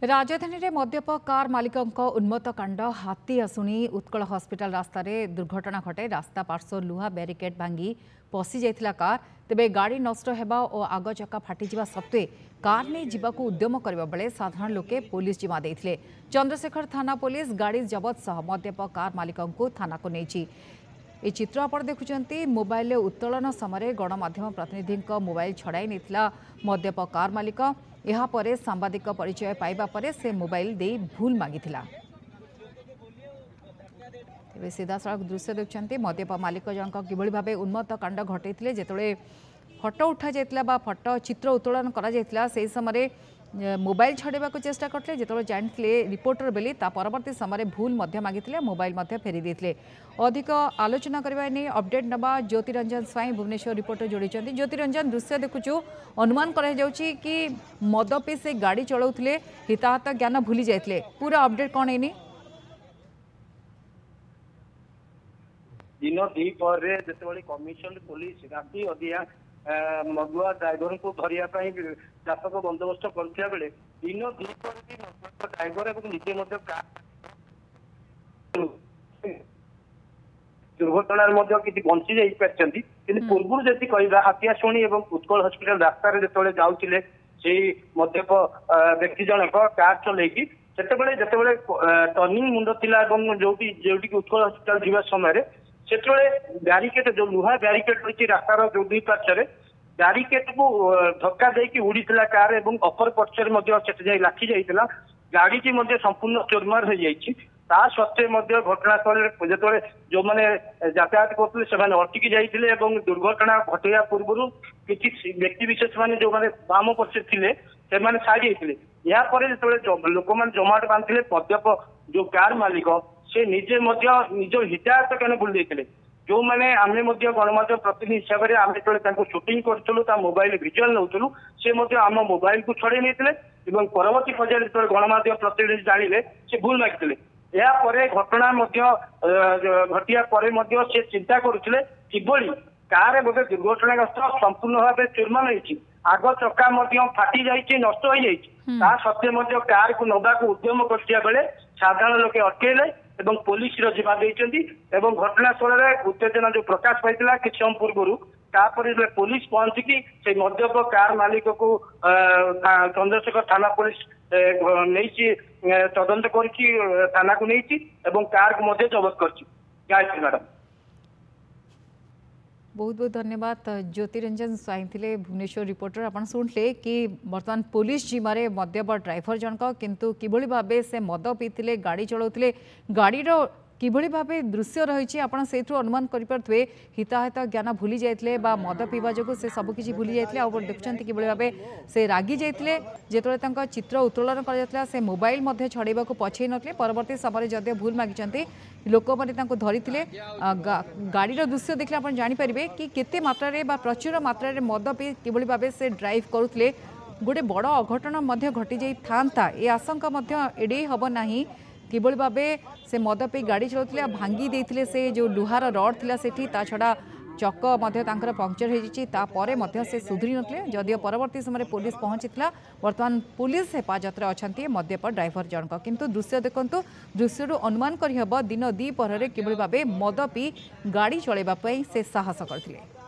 राजधानी रे मद्यप कार मालिकंक उन्मत्त कांड हाथी आसुनी उत्कल हॉस्पिटल रास्ता रे दुर्घटना घटे। रास्ता पार्श्व लुहा बैरिकेड भांगी पशि जाइथिला कार। तेबे गाड़ी नष्ट हेबा और आग चक्का फाटिजिबा सत्वे कार नहीं जीवाकू उद्यम करबा बेले साधारण लोके पुलिस जिमा देइथिले। चंद्रशेखर थाना पुलिस गाड़ी जबत सह मद्यप कार मालिकंकू थाना को नेइछि। ए चित्र आप देखुंत मोबाइल उत्तोलन समय गणमाध्यम प्रतिनिधि मोबाइल छड़ाई नहीं मद्यप कार मालिक। यापर सांबादिक परिचय पाइबा परे से मोबाइल दे भूल मागी। सीधा सड़क दृश्य देखते मद्यप मालिक जनक किभली भाव उन्मत्त कांड घटे जिते फटो उठा जाता फटो चित्र उत्तोलन कर समय मोबाइल छड़ाइबा चेष्टा करते जो जानते रिपोर्टर बेली परवर्ती समय भूल मागी मोबाइल फेरी देते। अधिक आलोचना करने नहीं अपडेट नवा ज्योतिरंजन स्वाई भुवनेश्वर रिपोर्टर जोड़ी। ज्योतिरंजन दृश्य देखुचु अनुमान कि मद पी से गाड़ी चलाउथिले हिताहत ज्ञान भूली जाते पूरा अपडेट कौन है? दिन द्विपर जो कमिशन पुलिस राति अधिया मदुआ ड्राइवर को धरिया व्यापक बंदोबस्त करथिया बेले दिन द्विपर भी ड्राइवर और निजे दुर्घटना किसी बंची जाई पारछंती। किंतु पूर्व जति कहबा हाथियाशुणी और उत्कल हॉस्पिटल रास्ता रे जेतोले जाउथिले सेही मद्यप व्यक्ति जनक कार चलेकी सेतेबेले जेतेबेले टर्निंग मुंड थिला और जोटी उत्कल हॉस्पिटल जीवा समय सेतबेले बैरिकेड जो लुहा बैरिकेड रही रास्तार जो दुई पार्श्व बैरिकेड को धक्का देकी उड़ीला कार और अपर पक्षर लाखी जाइला गाड़ी की संपूर्ण चोरमार हो जाइए। ता सत्वे घटनास्थल जो जो मैंने यातायात करते से अटकी जाते दुर्घटना घटया पूर्व किसी व्यक्ति विशेष मैंने जो मैंने बाम पक्ष थे से सारी जाते यापर जो लोक मैंने जमाट बांधे मद्यप जो कार मालिक से निजे निज हितायत क्या भूल जाते जो मैंने आम गणमाध्यम प्रतिनिधि हिसाब से आम जो शूटिंग करूँ मोबाइल भिजुआल नौलू से आम मोबाइल को छड़े नहीं परवर्ती पर्यायर जो गणमाध्यम प्रतिनिधि जानिले से भूल मागिले यापर घटना घटिया से चिंता करुले किभली कार गोटे दुर्घटनाग्रस्त संपूर्ण भाव चूर्मान होती आग चक्का फाटी जाइए नष्ट हो जाए सत्वे कार को नवा उद्यम करथिया बेले साधारण लोके अटकेले एवं पुलिस जिम्मा देती घटनास्थल में उत्तेजना जो प्रकाश पाई कि समय पूर्व तापर पुलिस पहुंचिकी से मद्यप कार मालिक को चंद्रशेखर थाना पुलिस नहीं तदंत कर थाना को नहीं कार को जबत कर। गायत्री मैडम बहुत बहुत धन्यवाद। ज्योतिरंजन स्वाई थे भुवनेश्वर रिपोर्टर। आप शुणिले कि बर्तमान पुलिस जिम्मे मद्यप ड्राइवर जनक किंतु किभली भाबे से मद पीते गाड़ी चलाउथिले गाड़ीर किभली भाबे दृश्य रही आप अनुमान करें हिताहित ज्ञान भूली जाते मद पीवा जो से सबकि भूली जाते देखते कि भाव से रागी जाते जो चित्र उत्तोलन कर से मोबाइल छड़ाइबा पछे नथिले परवर्ती समय जदि भूल मागी लोक मैंने धरी गाड़ीर दृश्य देखले आप जापर कि केते मात्रा प्रचुर मात्रा मद पी किभली भाव से ड्राइव करुले गोटे बड़ अघटन घटी जाई था ये आशंका एड़े हम नहीं किभली भावे से मद पी गाड़ी चलाउथिले भांगी देथिले से जो लुहार रड थिला सेठी ता छड़ा चक पंक्चर हो से सुधरी नथिले जदियो परवर्ती समय पुलिस पहुंचीला। वर्तमान पुलिस हेफाजत अच्छा मद्यप ड्राइवर जनक किंतु दृश्य देखंतु दृश्य अनुमान करहब दिन द्विपहर किभली भावे मद पी गाड़ी चलाइबा पई से साहस करथिले।